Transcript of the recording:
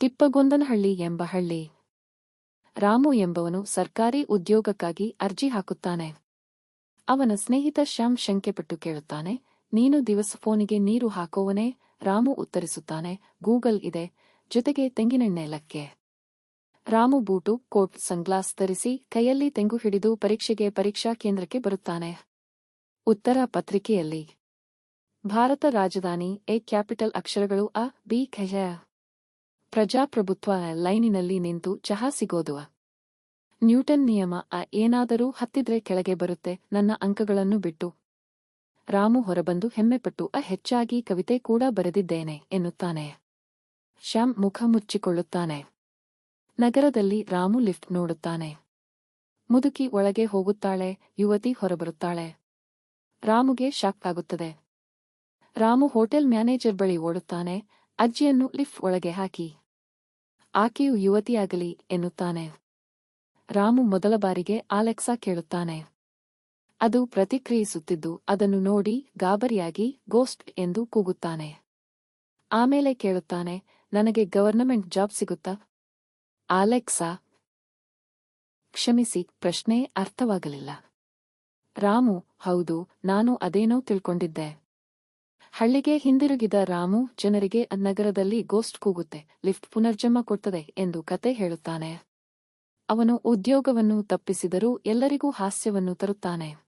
ತಿಪ್ಪಗೊಂದನಹಳ್ಳಿ ಎಂಬ ಹಳ್ಳಿ. ರಾಮು ಎಂಬವನು ಸರ್ಕಾರಿ ಉದ್ಯೋಗಕ್ಕಾಗಿ ಅರ್ಜಿ ಹಾಕುತ್ತಾನೆ. ಅವನ ಸ್ನೇಹಿತ ಶ್ಯಾಮ್ ಶಂಕೆಪಟ್ಟು ಕೇಳುತ್ತಾನೆ, ನೀನು ದಿವಸ ಫೋನಿಗೆ ನೀರು ಹಾಕೋವನೇ? ರಾಮು ಉತ್ತರಿಸುತ್ತಾನೆ, ಗೂಗಲ್ ಇದೆ, ಜೊತೆಗೆ ತೆಂಗಿನೆಣ್ಣೆ ಲಕ್ಕೆ. ರಾಮು ಬೂಟು, ಕೋಟ್, ಸನ್ಗ್ಲಾಸ್ ಧರಿಸಿ ಕೈಯಲ್ಲಿ ತೆಂಗು ಹಿಡಿದು ಪರೀಕ್ಷಾ ಕೇಂದ್ರಕ್ಕೆ ಬರುತ್ತಾನೆ. ಉತ್ತರ ಪತ್ರಿಕೆಯಲ್ಲಿ ಭಾರತ ರಾಜಧಾನಿ ಎ ಕ್ಯಾಪಿಟಲ್ ಅಕ್ಷರಗಳು ಅ ಬಿ ಖಜ. ಪ್ರಜಾಪ್ರಭುತ್ವ ಲೈನಿನಲ್ಲಿ ನಿಂತು ಚಹಾ ಸಿಗೋದು. ನ್ಯೂಟನ್ ನಿಯಮ ಅ ಏನಾದರೂ ಹತ್ತಿದ್ರೆ ಕೆಳಗೆ ಬರುತ್ತೆ ನನ್ನ ಅಂಕಗಳನ್ನು ಬಿಟ್ಟು. ರಾಮು ಹೊರಬಂದು ಹೆಮ್ಮೆಪಟ್ಟು ಅ ಹೆಚ್ಚಾಗಿ ಕವಿತೆ ಕೂಡ ಬರೆದಿದ್ದೇನೆ ಎನ್ನುತ್ತಾನೆ. ಶ್ಯಾಮ್ ಮುಖ ಮುಚ್ಚಿಕೊಳ್ಳುತ್ತಾನೆ. ನಗರದಲ್ಲಿ ರಾಮು ಲಿಫ್ಟ್ ನೋಡುತ್ತಾನೆ. ಮುದುಕಿ ಒಳಗೆ ಹೋಗುತ್ತಾಳೆ, ಯುವತಿ ಹೊರಬರುತ್ತಾಳೆ. ರಾಮುಗೆ ಶಾಕ್ ಆಗುತ್ತದೆ. ರಾಮು ಹೋಟೆಲ್ ಮ್ಯಾನೇಜರ್ ಬಳಿ ಓಡುತ್ತಾನೆ, ಅಜ್ಜಿಯನ್ನು ಲಿಫ್ಟ್ ಒಳಗೆ ಹಾಕಿ. ಆಕೆಯು ಯುವತಿಯಾಗಲಿ ಎನ್ನುತ್ತಾನೆ. ರಾಮು ಮೊದಲ ಬಾರಿಗೆ ಅಲೆಕ್ಸಾ ಕೇಳುತ್ತಾನೆ. ಅದು ಪ್ರತಿಕ್ರಿಯಿಸುತ್ತಿದ್ದು ಅದನ್ನು ನೋಡಿ ಗಾಬರಿಯಾಗಿ ಗೋಸ್ಟ್ ಎಂದು ಕೂಗುತ್ತಾನೆ. ಆಮೇಲೆ ಕೇಳುತ್ತಾನೆ, ನನಗೆ ಗವರ್ನಮೆಂಟ್ ಜಾಬ್ ಸಿಗುತ್ತಾ? ಅಲೆಕ್ಸಾ, ಕ್ಷಮಿಸಿ, ಪ್ರಶ್ನೆ ಅರ್ಥವಾಗಲಿಲ್ಲ. ರಾಮು, ಹೌದು, ನಾನು ಅದೇನೋ ತಿಳ್ಕೊಂಡಿದ್ದೆ. ಹಳ್ಳಿಗೆ ಹಿಂದಿರುಗಿದ ರಾಮು ಜನರಿಗೆ ನಗರದಲ್ಲಿ ಗೋಸ್ಟ್ ಕೂಗುತ್ತೆ, ಲಿಫ್ಟ್ ಪುನರ್ಜನ್ಮ ಕೊಡ್ತದೆ ಎಂದು ಕತೆ ಹೇಳುತ್ತಾನೆ. ಅವನು ಉದ್ಯೋಗವನ್ನು ತಪ್ಪಿಸಿದರೂ ಎಲ್ಲರಿಗೂ ಹಾಸ್ಯವನ್ನು ತರುತ್ತಾನೆ.